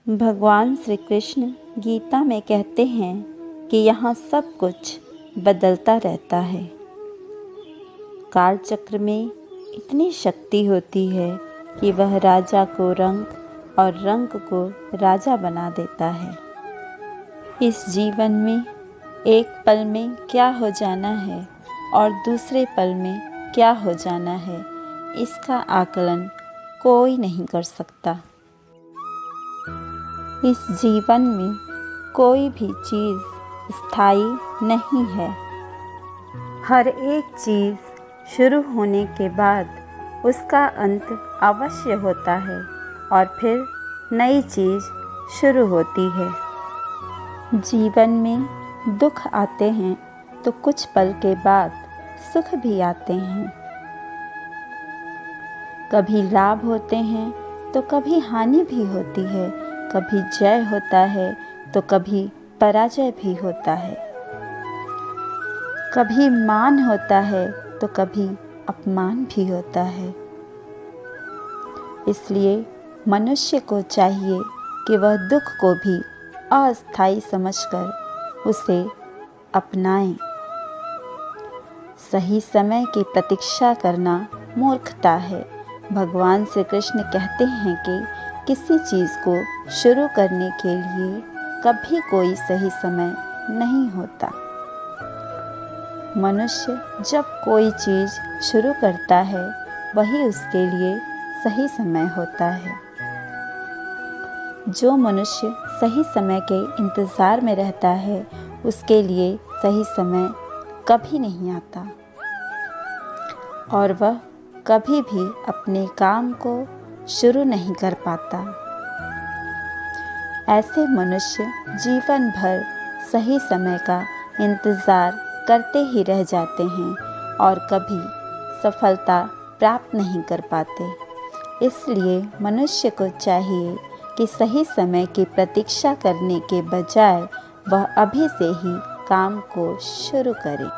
भगवान श्री कृष्ण गीता में कहते हैं कि यहाँ सब कुछ बदलता रहता है। काल चक्र में इतनी शक्ति होती है कि वह राजा को रंक और रंक को राजा बना देता है। इस जीवन में एक पल में क्या हो जाना है और दूसरे पल में क्या हो जाना है, इसका आकलन कोई नहीं कर सकता। इस जीवन में कोई भी चीज़ स्थायी नहीं है। हर एक चीज़ शुरू होने के बाद उसका अंत अवश्य होता है और फिर नई चीज़ शुरू होती है। जीवन में दुख आते हैं तो कुछ पल के बाद सुख भी आते हैं। कभी लाभ होते हैं तो कभी हानि भी होती है, कभी जय होता है तो कभी पराजय भी होता है, कभी मान होता है तो कभी अपमान भी होता है। इसलिए मनुष्य को चाहिए कि वह दुख को भी अस्थायी समझकर उसे अपनाए। सही समय की प्रतीक्षा करना मूर्खता है। भगवान श्री कृष्ण कहते हैं कि किसी चीज़ को शुरू करने के लिए कभी कोई सही समय नहीं होता। मनुष्य जब कोई चीज़ शुरू करता है वही उसके लिए सही समय होता है। जो मनुष्य सही समय के इंतज़ार में रहता है उसके लिए सही समय कभी नहीं आता और वह कभी भी अपने काम को शुरू नहीं कर पाता। ऐसे मनुष्य जीवन भर सही समय का इंतज़ार करते ही रह जाते हैं और कभी सफलता प्राप्त नहीं कर पाते। इसलिए मनुष्य को चाहिए कि सही समय की प्रतीक्षा करने के बजाय वह अभी से ही काम को शुरू करे।